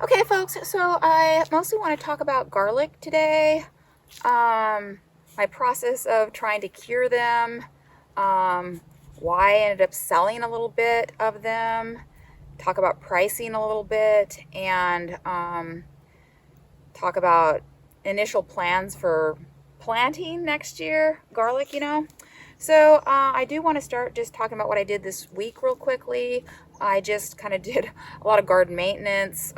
Okay, folks, so I mostly want to talk about garlic today. My process of trying to cure them, why I ended up selling a little bit of them, talk about pricing a little bit, and talk about initial plans for planting next year, garlic. So I do want to start just talking about what I did this week real quickly. I just kind of did a lot of garden maintenance,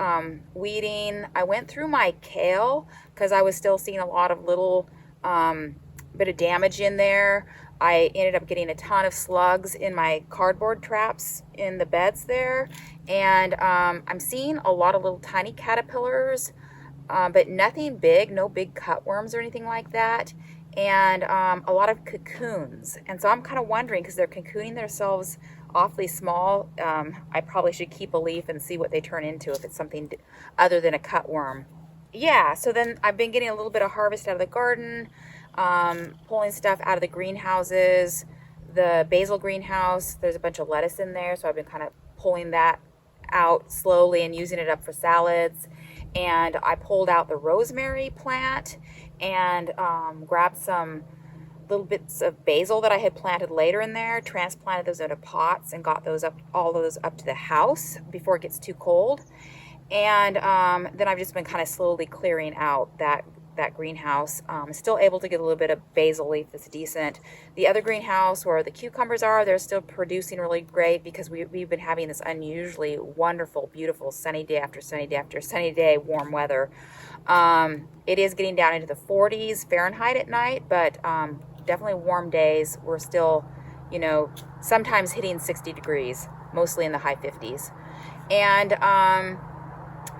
weeding. I went through my kale because I was still seeing a lot of little bit of damage in there. I ended up getting a ton of slugs in my cardboard traps in the beds there. And I'm seeing a lot of little tiny caterpillars, but nothing big, no big cutworms or anything like that. And a lot of cocoons. And so I'm kind of wondering, because they're cocooning themselves awfully small, I probably should keep a leaf and see what they turn into if it's something other than a cutworm. Yeah, so then I've been getting a little bit of harvest out of the garden, pulling stuff out of the greenhouses. The basil greenhouse, there's a bunch of lettuce in there, so I've been kind of pulling that out slowly and using it up for salads. And I pulled out the rosemary plant and grabbed some little bits of basil that I had planted later in there, transplanted those into pots, and got those up, all of those up to the house before it gets too cold. And then I've just been kind of slowly clearing out that greenhouse. Still able to get a little bit of basil leaf that's decent. The other greenhouse where the cucumbers are, they're still producing really great because we've been having this unusually wonderful, beautiful sunny day after sunny day after sunny day, warm weather. It is getting down into the 40s Fahrenheit at night, but definitely warm days. We're still, sometimes hitting 60 degrees, mostly in the high 50s. And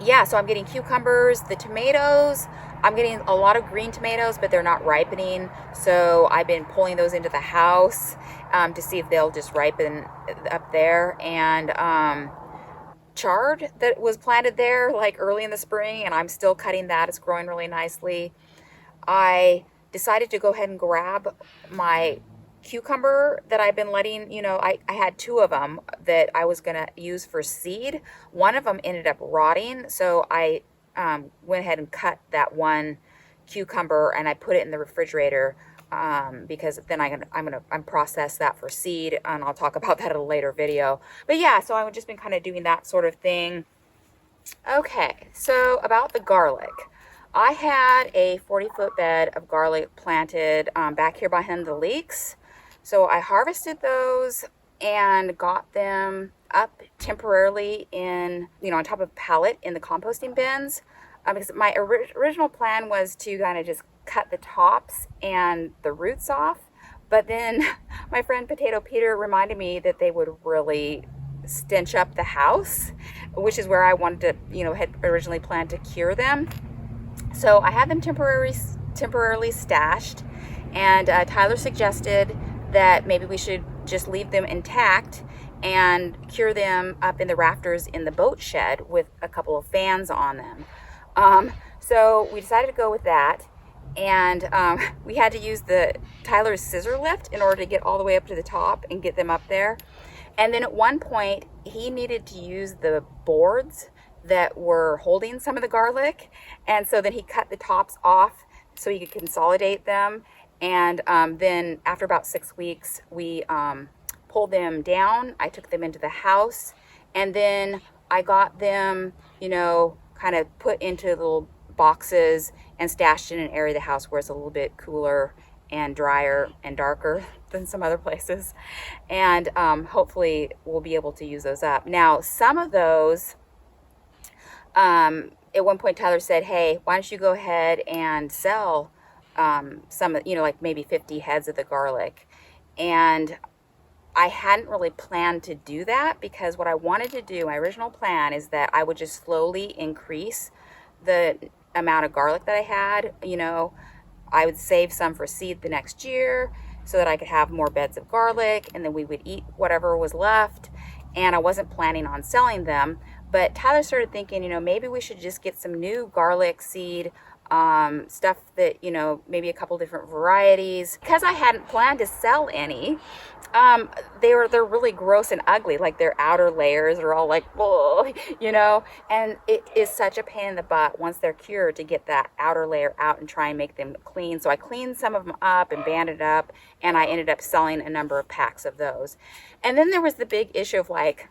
yeah, so I'm getting cucumbers, the tomatoes. I'm getting a lot of green tomatoes, but they're not ripening. So I've been pulling those into the house to see if they'll just ripen up there. And chard that was planted there like early in the spring, and I'm still cutting that. It's growing really nicely. I decided to go ahead and grab my cucumber that I've been letting, I had two of them that I was going to use for seed. One of them ended up rotting, so I went ahead and cut that one cucumber and I put it in the refrigerator because then I'm gonna process that for seed, and I'll talk about that in a later video. But yeah, so I've just been kind of doing that sort of thing. Okay, so about the garlic. I had a 40-foot bed of garlic planted back here behind the leeks. So I harvested those and got them up temporarily in, on top of a pallet in the composting bins. Because my original plan was to kind of just cut the tops and the roots off. But then my friend Potato Peter reminded me that they would really stench up the house, which is where I wanted to, had originally planned to cure them. So I had them temporarily stashed, and Tyler suggested that maybe we should just leave them intact and cure them up in the rafters in the boat shed with a couple of fans on them. So we decided to go with that, and we had to use Tyler's scissor lift in order to get all the way up to the top and get them up there. And then at one point, he needed to use the boards that were holding some of the garlic, and so then he cut the tops off so he could consolidate them. And then after about 6 weeks, we pulled them down. I took them into the house, and then I got them, kind of put into little boxes and stashed in an area of the house where it's a little bit cooler and drier and darker than some other places. And hopefully we'll be able to use those up. Now, some of those, at one point Tyler said, hey, why don't you go ahead and sell some, like maybe 50 heads of the garlic. And I hadn't really planned to do that, because what I wanted to do, my original plan, is that I would just slowly increase the amount of garlic that I had. I would save some for seed the next year so that I could have more beds of garlic, and then we would eat whatever was left. And I wasn't planning on selling them. But Tyler started thinking, maybe we should just get some new garlic seed stuff that, maybe a couple different varieties. Because I hadn't planned to sell any, they're really gross and ugly. Like their outer layers are all like, oh, and it is such a pain in the butt once they're cured to get that outer layer out and try and make them clean. So I cleaned some of them up and banded up, and I ended up selling a number of packs of those. And then there was the big issue of like,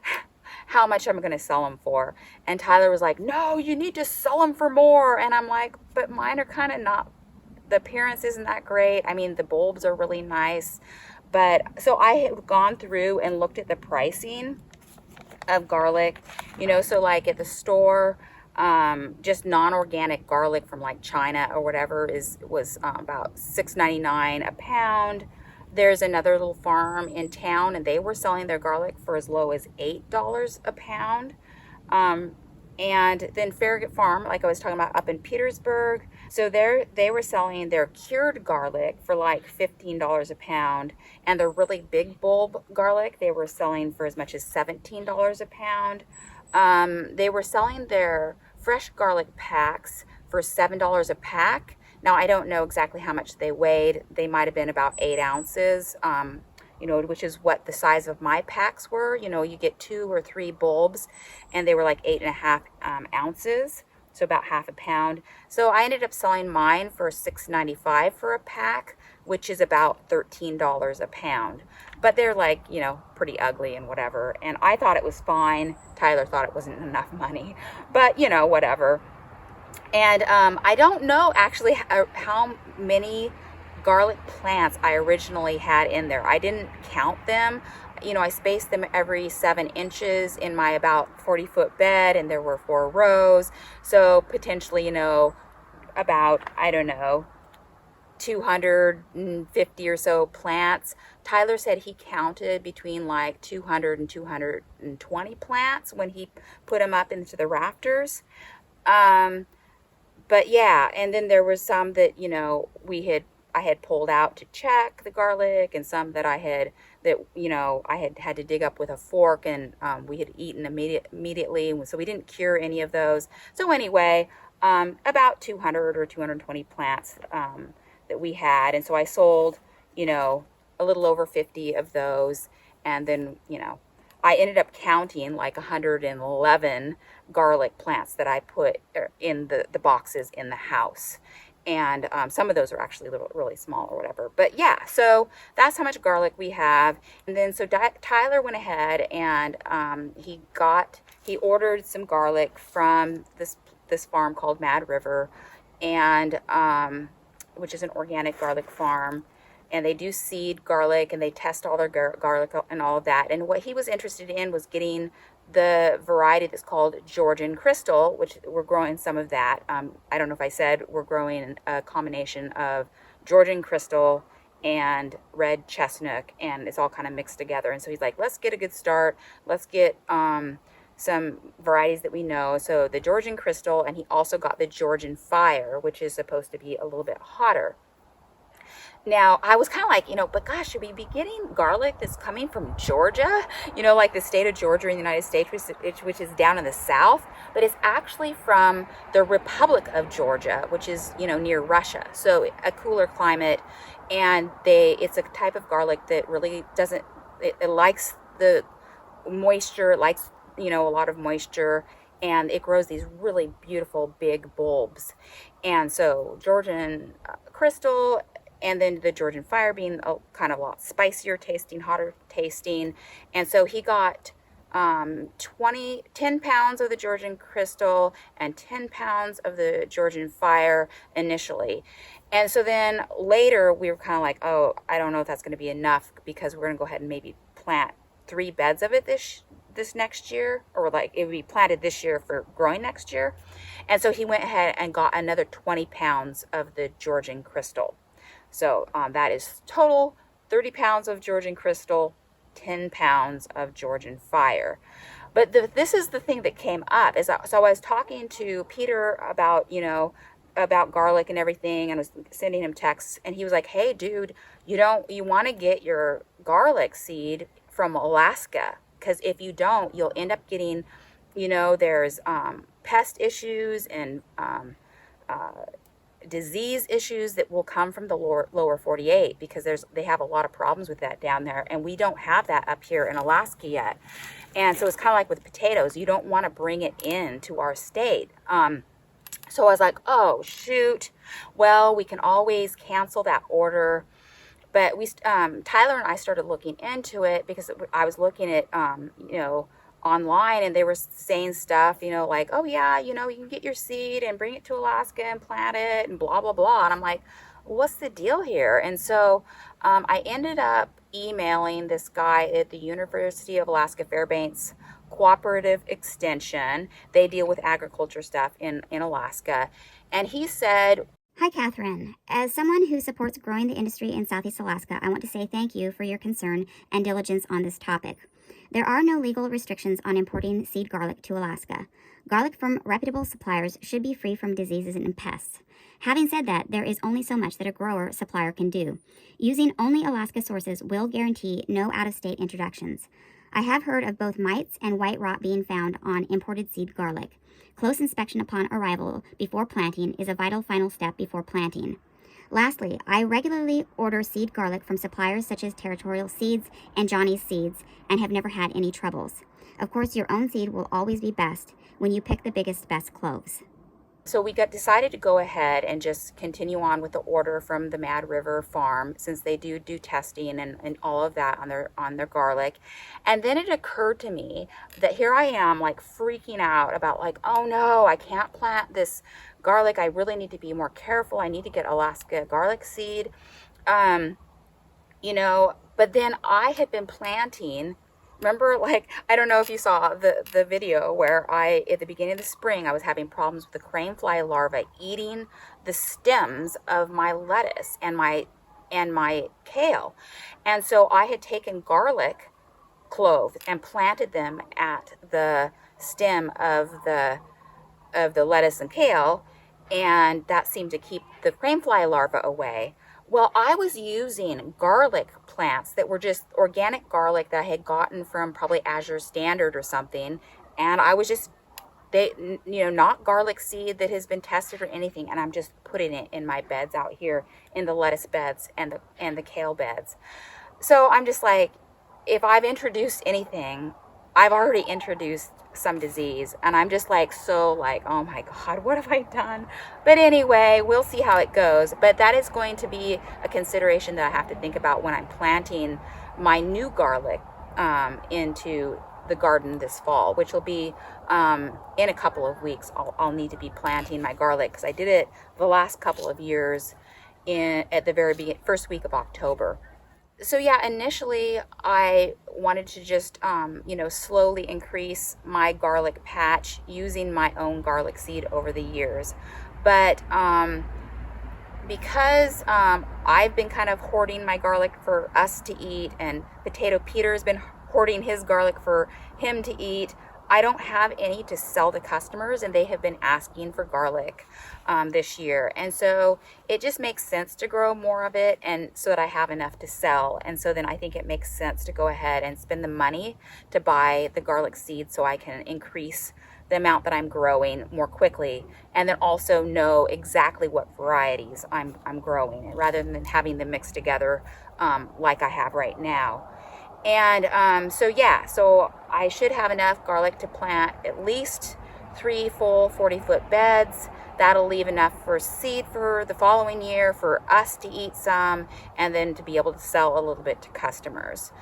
how much I'm going to sell them for. And Tyler was like, no, you need to sell them for more. And I'm like, but mine are kind of not, the appearance isn't that great. I mean, the bulbs are really nice. But so I had gone through and looked at the pricing of garlic, so like at the store, just non-organic garlic from like China or whatever was about $6.99 a pound. There's another little farm in town, and they were selling their garlic for as low as $8 a pound. And then Farragut Farm, like I was talking about up in Petersburg, so they were selling their cured garlic for like $15 a pound, and the really big bulb garlic they were selling for as much as $17 a pound. They were selling their fresh garlic packs for $7 a pack. Now, I don't know exactly how much they weighed. They might have been about 8 ounces, which is what the size of my packs were. You get 2 or 3 bulbs, and they were like 8.5 ounces, so about half a pound. So I ended up selling mine for $6.95 for a pack, which is about $13 a pound. But they're like, pretty ugly and whatever. And I thought it was fine. Tyler thought it wasn't enough money, but whatever. And I don't know actually how many garlic plants I originally had in there. I didn't count them. I spaced them every 7 inches in my about 40-foot bed, and there were 4 rows. So potentially, about, I don't know, 250 or so plants. Tyler said he counted between like 200 and 220 plants when he put them up into the rafters. But yeah, and then there was some that, I had pulled out to check the garlic, and some that I had had to dig up with a fork, and we had eaten immediately. So we didn't cure any of those. So anyway, about 200 or 220 plants that we had. And so I sold, a little over 50 of those. And then, I ended up counting like 111 garlic plants that I put in the boxes in the house. And some of those are actually really small or whatever. But yeah, so that's how much garlic we have. And then so Tyler went ahead and he ordered some garlic from this farm called Mad River, and which is an organic garlic farm. And they do seed garlic, and they test all their garlic and all of that. And what he was interested in was getting the variety that's called Georgian Crystal, which we're growing some of that. I don't know if I said we're growing a combination of Georgian Crystal and red chestnut, and it's all kind of mixed together. And so he's like, let's get a good start. Let's get some varieties that we know. So the Georgian Crystal, and he also got the Georgian Fire, which is supposed to be a little bit hotter. Now, I was kind of like, but gosh, should we be getting garlic that's coming from Georgia? Like the state of Georgia in the United States, which is down in the south. But it's actually from the Republic of Georgia, which is, near Russia. So a cooler climate. And it's a type of garlic that really doesn't, it likes the moisture, it likes, a lot of moisture. And it grows these really beautiful big bulbs. And so Georgian Crystal, and then the Georgian Fire being kind of a lot spicier tasting, hotter tasting. And so he got 10 pounds of the Georgian Crystal and 10 pounds of the Georgian Fire initially. And so then later we were kind of like, oh, I don't know if that's going to be enough, because we're going to go ahead and maybe plant 3 beds of it this next year, or like it would be planted this year for growing next year. And so he went ahead and got another 20 pounds of the Georgian Crystal. So that is total 30 pounds of Georgian Crystal, 10 pounds of Georgian Fire. But this is the thing that came up. So I was talking to Peter about, about garlic and everything, and I was sending him texts, and he was like, hey, dude, you want to get your garlic seed from Alaska, because if you don't, you'll end up getting, there's pest issues and disease issues that will come from the lower 48, because they have a lot of problems with that down there, and we don't have that up here in Alaska yet. And so it's kind of like with potatoes, you don't want to bring it into our state. So I was like, oh shoot, well, we can always cancel that order. But Tyler and I started looking into it, because I was looking at online, and they were saying stuff, like, oh yeah, you can get your seed and bring it to Alaska and plant it and blah, blah, blah. And I'm like, what's the deal here? And so I ended up emailing this guy at the University of Alaska Fairbanks Cooperative Extension. They deal with agriculture stuff in Alaska. And he said, Hi, Catherine. As someone who supports growing the industry in Southeast Alaska, I want to say thank you for your concern and diligence on this topic. There are no legal restrictions on importing seed garlic to Alaska. Garlic from reputable suppliers should be free from diseases and pests. Having said that, there is only so much that a grower supplier can do. Using only Alaska sources will guarantee no out-of-state introductions. I have heard of both mites and white rot being found on imported seed garlic. Close inspection upon arrival before planting is a vital final step before planting. Lastly, I regularly order seed garlic from suppliers such as Territorial Seeds and Johnny's Seeds and have never had any troubles. Of course, your own seed will always be best when you pick the biggest, best cloves. So we decided to go ahead and just continue on with the order from the Mad River farm, since they do testing and all of that on their garlic. And then it occurred to me that here I am, like, freaking out about, like, oh no, I can't plant this garlic. I really need to be more careful. I need to get Alaska garlic seed. But then I had been planting. Remember, like, I don't know if you saw the video where at the beginning of the spring, I was having problems with the crane fly larvae eating the stems of my lettuce and my kale. And so I had taken garlic cloves and planted them at the stem of the lettuce and kale, and that seemed to keep the crane fly larvae away. Well, I was using garlic plants that were just organic garlic that I had gotten from probably Azure Standard or something. And I was just, not garlic seed that has been tested or anything. And I'm just putting it in my beds out here in the lettuce beds and the kale beds. So I'm just like, if I've introduced anything, I've already introduced some disease, and I'm just like, oh my God, what have I done? But anyway, we'll see how it goes. But that is going to be a consideration that I have to think about when I'm planting my new garlic into the garden this fall, which will be in a couple of weeks. I'll need to be planting my garlic, because I did it the last couple of years at the very first week of October. So yeah, initially I wanted to just, slowly increase my garlic patch using my own garlic seed over the years. But because I've been kind of hoarding my garlic for us to eat, and Potato Peter's been hoarding his garlic for him to eat, I don't have any to sell to customers, and they have been asking for garlic this year. And so it just makes sense to grow more of it, and so that I have enough to sell. And so then I think it makes sense to go ahead and spend the money to buy the garlic seed, so I can increase the amount that I'm growing more quickly, and then also know exactly what varieties I'm growing, rather than having them mixed together like I have right now. And so I should have enough garlic to plant at least 3 full 40-foot beds. That'll leave enough for seed for the following year for us to eat some, and then to be able to sell a little bit to customers.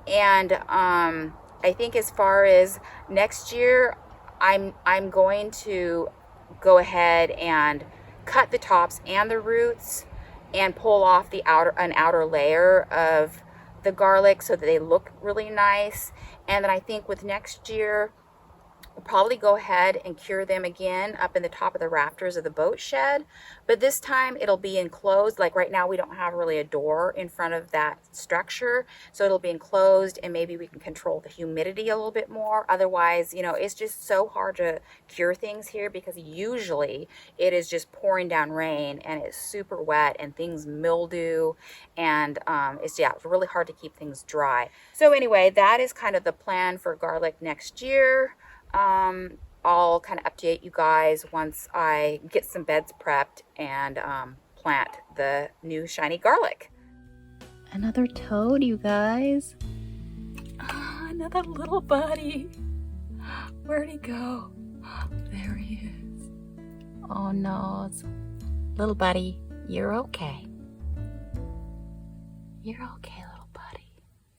And I think as far as next year, I'm going to go ahead and cut the tops and the roots, and pull off an outer layer of the garlic, so that they look really nice. And then I think with next year, we'll probably go ahead and cure them again up in the top of the rafters of the boat shed. But this time it'll be enclosed. Like right now, we don't have really a door in front of that structure, so it'll be enclosed, and maybe we can control the humidity a little bit more. Otherwise, it's just so hard to cure things here, because usually it is just pouring down rain and it's super wet and things mildew, and it's really hard to keep things dry. So anyway, that is kind of the plan for garlic next year. I'll kind of update you guys once I get some beds prepped and plant the new shiny garlic. Another toad, you guys. Another little buddy. Where'd he go? There he is. Oh no, little buddy, you're okay. You're okay,